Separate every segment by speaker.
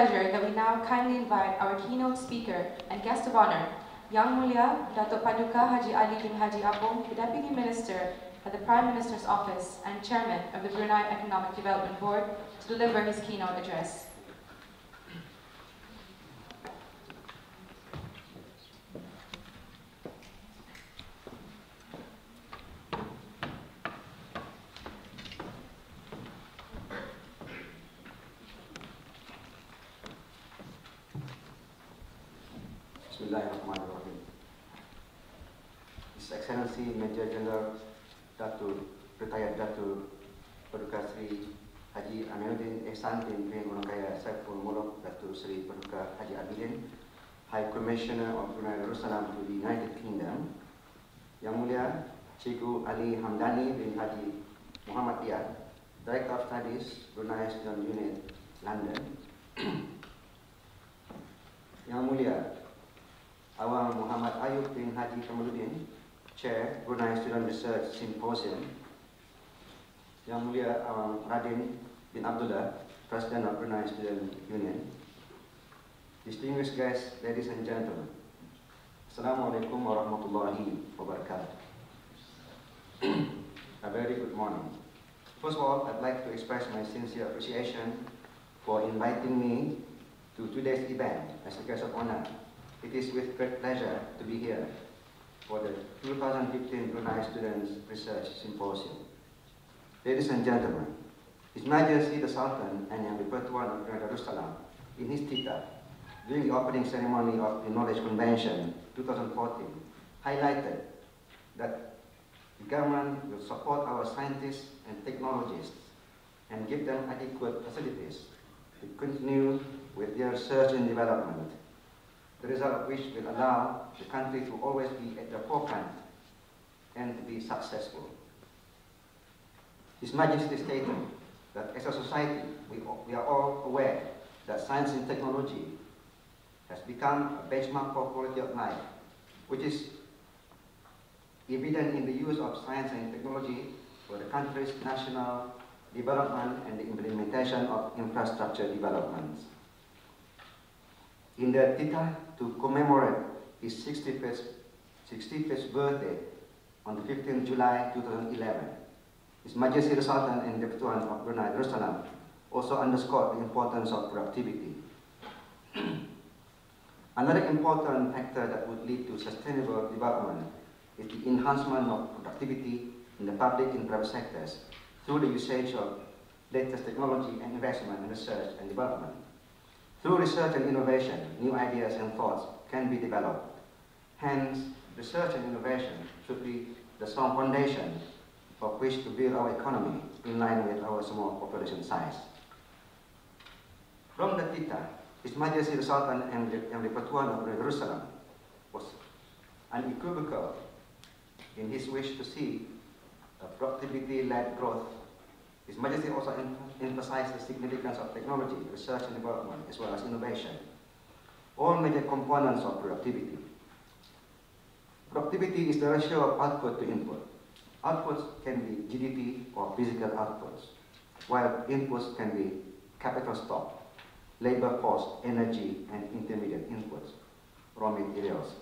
Speaker 1: pleasure that we now kindly invite our keynote speaker and guest of honor, Yang Mulia Dato Paduka Haji Ali bin Haji Apong, the Deputy Minister at the Prime Minister's Office and Chairman of the Brunei Economic Development Board, to deliver his keynote address.
Speaker 2: Bismillahirrahmanirrahim. His Excellency Major General Retired Dato Paduka Sri Haji Aminuddin Ehsan bin Gurangkaya Saiful Muluk Dato Sri Paduka Haji Abilin, High Commissioner of Brunei Darussalam to the United Kingdom, Yang Mulia Cikgu Ali Hamdani bin Haji Muhammad Diat, Director of Studies, Brunei Student Unit, London, Yang Mulia Awang Muhammad Ayub bin Haji Kamaluddin, Chair, Brunei Student Research Symposium, Yang Mulia Awang Radin bin Abdullah, President of Brunei Student Union, distinguished guests, ladies and gentlemen, Assalamualaikum warahmatullahi wabarakatuh. A very good morning. First of all, I'd like to express my sincere appreciation for inviting me to today's event as a guest of honor. It is with great pleasure to be here for the 2015 Brunei Students Research Symposium. Ladies and gentlemen, His Majesty the Sultan and Yang Di-Pertuan of Brunei Darussalam, in his tita, during the opening ceremony of the Knowledge Convention 2014, highlighted that the government will support our scientists and technologists and give them adequate facilities to continue with their research and development, the result of which will allow the country to always be at the forefront and to be successful. His Majesty stated that as a society, we are all aware that science and technology has become a benchmark for quality of life, which is evident in the use of science and technology for the country's national development and the implementation of infrastructure developments. In the tita to commemorate his 65th birthday on the 15th July 2011, His Majesty the Sultan and the Di-Pertuan of Brunei Darussalam also underscored the importance of productivity. Another important factor that would lead to sustainable development is the enhancement of productivity in the public and private sectors through the usage of latest technology and investment in research and development. Through research and innovation, new ideas and thoughts can be developed. Hence, research and innovation should be the strong foundation of which to build our economy in line with our small population size. From the tita, His Majesty the Sultan and the Di-Pertuan of Darussalam was unequivocal in his wish to see a productivity-led growth. His Majesty also emphasized the significance of technology, research and development, as well as innovation, all major components of productivity. Productivity is the ratio of output to input. Outputs can be GDP or physical outputs, while inputs can be capital stock, labor cost, energy, and intermediate inputs, raw materials.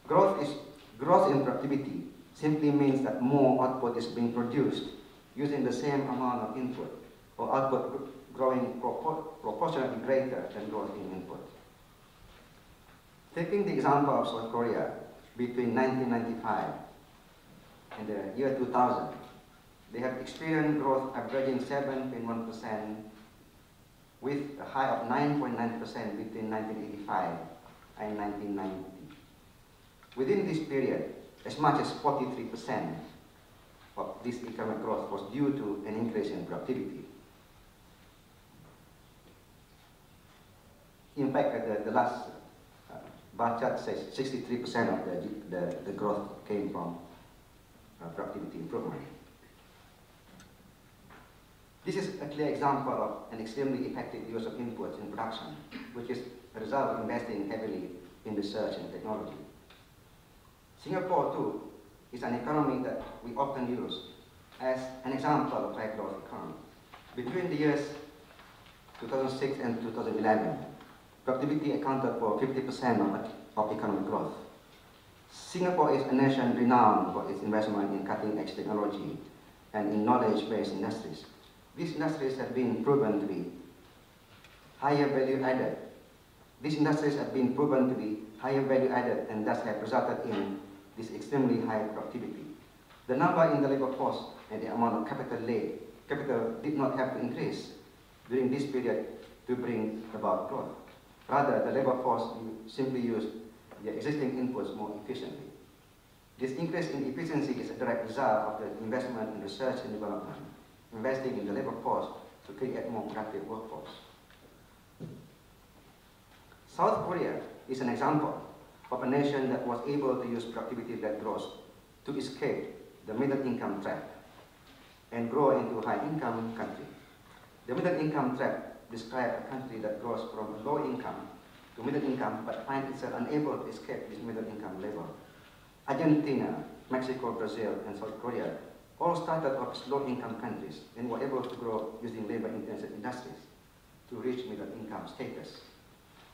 Speaker 2: Growth in productivity simply means that more output is being produced using the same amount of input, or output growing proportionately greater than growth in input. Taking the example of South Korea, between 1995 and the year 2000, they have experienced growth averaging 7.1% with a high of 9.9% between 1985 and 1990. Within this period, as much as 43% of this economic growth was due to an increase in productivity. In fact, the last bar chart says 63% of the growth came from productivity improvement. This is a clear example of an extremely effective use of inputs in production, which is a result of investing heavily in research and technology. Singapore, too, is an economy that we often use as an example of high growth economy. Between the years 2006 and 2011, productivity accounted for 50% of economic growth. Singapore is a nation renowned for its investment in cutting-edge technology and in knowledge-based industries. These industries have been proven to be higher value added. These industries have been proven to be higher value added and thus have resulted in this extremely high productivity. The number in the labor force and the amount of capital did not have to increase during this period to bring about growth. Rather, the labor force simply used the existing inputs more efficiently. This increase in efficiency is a direct result of the investment in research and development, investing in the labor force to create more productive workforce. South Korea is an example of a nation that was able to use productivity-led growth to escape the middle-income trap and grow into a high-income country. The middle-income trap describes a country that grows from a low income to middle income but finds itself unable to escape this middle income level. Argentina, Mexico, Brazil, and South Korea all started off as low-income countries and were able to grow using labor-intensive industries to reach middle-income status.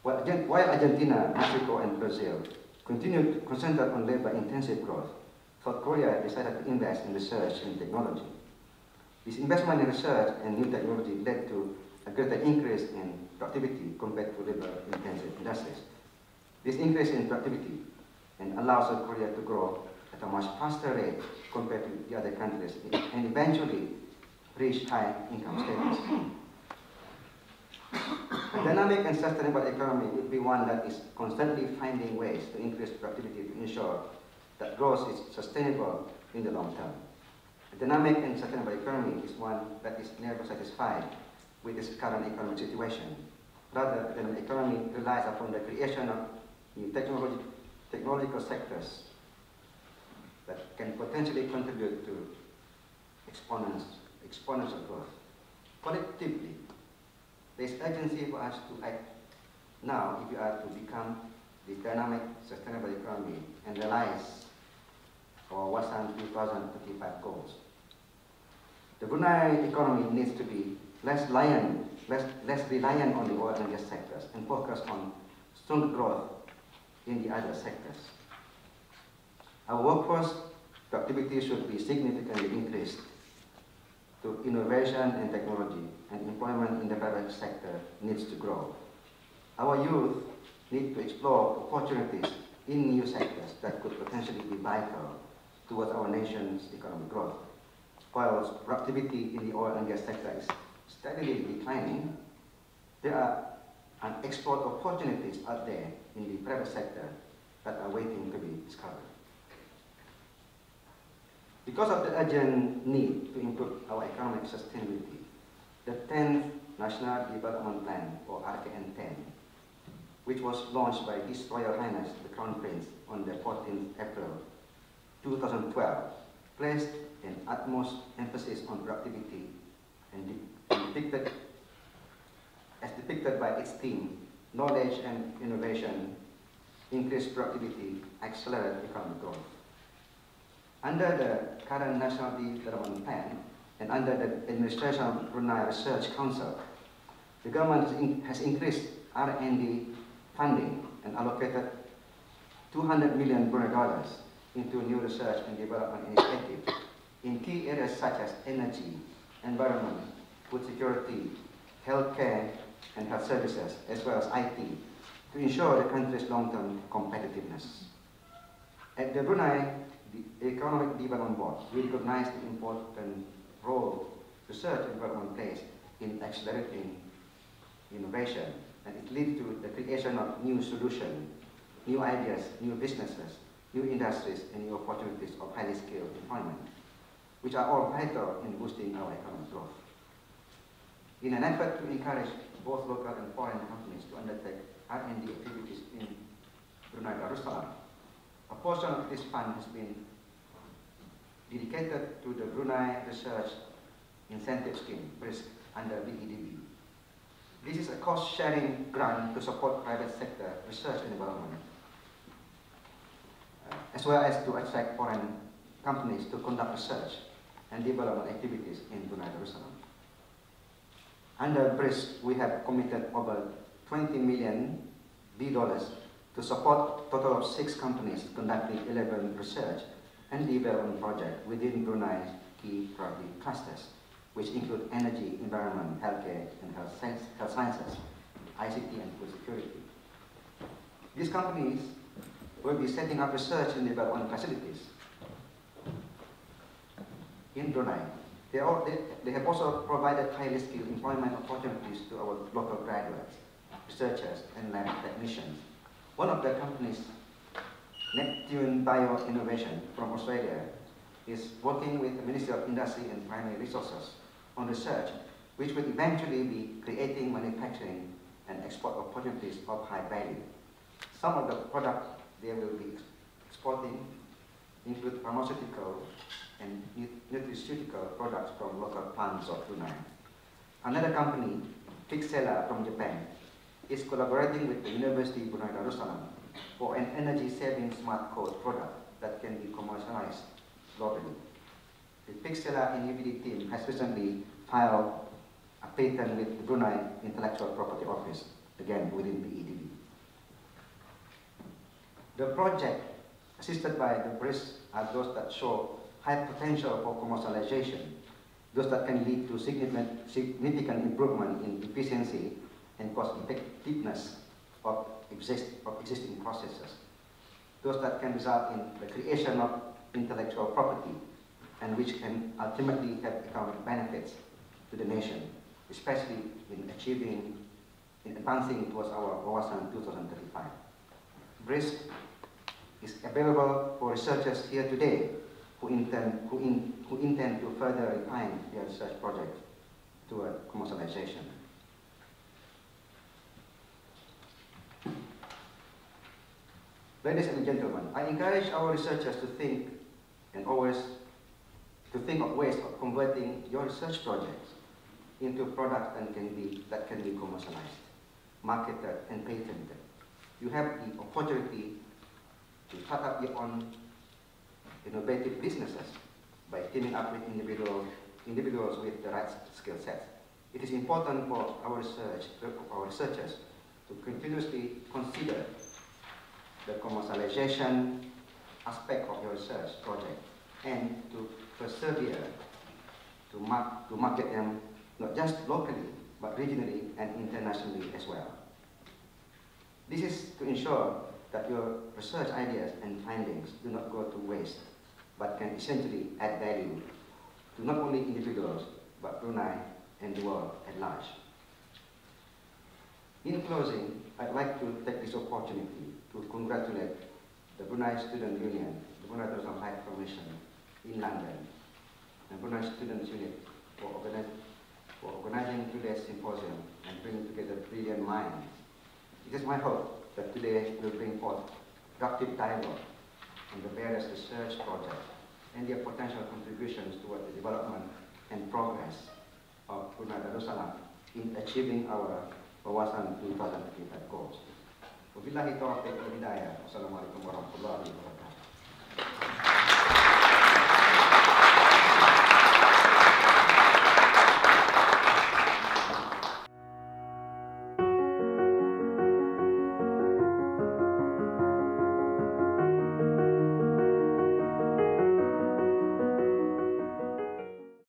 Speaker 2: While Argentina, Mexico, and Brazil continued to concentrate on labor-intensive growth, South Korea decided to invest in research and technology. This investment in research and new technology led to a greater increase in productivity compared to labor-intensive industries. This increase in productivity allows South Korea to grow at a much faster rate compared to the other countries and eventually reach high income status. A dynamic and sustainable economy would be one that is constantly finding ways to increase productivity to ensure that growth is sustainable in the long term. A dynamic and sustainable economy is one that is never satisfied with its current economic situation. Rather, the economy relies upon the creation of new technological sectors that can potentially contribute to exponential growth. Collectively, there is urgency for us to act now if we are to become the dynamic, sustainable economy and realize our Wasan 2035 goals. The Brunei economy needs to be less reliant on the oil and gas sectors and focus on strong growth in the other sectors. Our workforce productivity should be significantly increased to innovation and technology, and employment in the private sector needs to grow. Our youth need to explore opportunities in new sectors that could potentially be vital towards our nation's economic growth. While productivity in the oil and gas sector is steadily declining, there are export opportunities out there in the private sector that are waiting to be discovered. Because of the urgent need to improve our economic sustainability, the 10th National Development Plan, or RKN10, which was launched by His Royal Highness the Crown Prince on the 14th April 2012, placed an utmost emphasis on productivity and depicted by its theme, knowledge and innovation, increase productivity, accelerate economic growth. Under the current National Development Plan and under the administration of Brunei Research Council, the government has increased R&D funding and allocated 200 million Brunei dollars into new research and development initiatives in key areas such as energy, environment, food security, healthcare and health services, as well as IT, to ensure the country's long-term competitiveness. At the Brunei Economic Development Board, we recognize the important role research and development plays in accelerating innovation, and it leads to the creation of new solutions, new ideas, new businesses, new industries, and new opportunities of highly skilled employment, which are all vital in boosting our economic growth. In an effort to encourage both local and foreign companies to undertake R&D activities in Brunei Darussalam, a portion of this fund has been dedicated to the Brunei Research Incentive Scheme, BRISC, under BEDB. This is a cost-sharing grant to support private sector research and development, as well as to attract foreign companies to conduct research and development activities in Brunei Darussalam. Under BRISC, we have committed over $20 million to support a total of 6 companies conducting 11 research and development projects within Brunei's key priority clusters, which include energy, environment, healthcare, and health sciences, ICT, and food security. These companies will be setting up research and development facilities in Brunei. They have also provided highly skilled employment opportunities to our local graduates, researchers, and lab technicians. One of the companies, Neptune Bio Innovation from Australia, is working with the Ministry of Industry and Primary Resources on research which will eventually be creating manufacturing and export opportunities of high value. Some of the products they will be exporting include pharmaceutical and nutraceutical products from local plants of Brunei. Another company, Pixela from Japan, is collaborating with the University of Brunei Darussalam for an energy-saving smart code product that can be commercialized globally. The Pixela and UBD team has recently filed a patent with the Brunei Intellectual Property Office, again within BEDB. The project assisted by the BRISC are those that show high potential for commercialization, those that can lead to significant improvement in efficiency and cost effectiveness of existing processes, those that can result in the creation of intellectual property and which can ultimately have economic benefits to the nation, especially in advancing towards our Wawasan 2035. BRISC is available for researchers here today who intend to further refine their research project toward commercialization. Ladies and gentlemen, I encourage our researchers to think of ways of converting your research projects into products that can be commercialized, marketed, and patented. You have the opportunity to start up your own innovative businesses by teaming up with individuals with the right skill sets. It is important for our researchers to continuously consider the commercialization aspect of your research project and to persevere to market them not just locally but regionally and internationally as well. This is to ensure that your research ideas and findings do not go to waste but can essentially add value to not only individuals but Brunei and the world at large. In closing, I'd like to take this opportunity to congratulate the Brunei Student Union, the Brunei Darussalam High Commission in London, and Brunei Students Unit for organizing today's symposium and bringing together brilliant minds. It is my hope that today will bring forth productive dialogue on the various research projects and their potential contributions toward the development and progress of Brunei Darussalam in achieving our Wawasan 2035 goals. Wabillahi taufiq wal hidayah. Wassalamualaikum warahmatullahi wabarakatuh.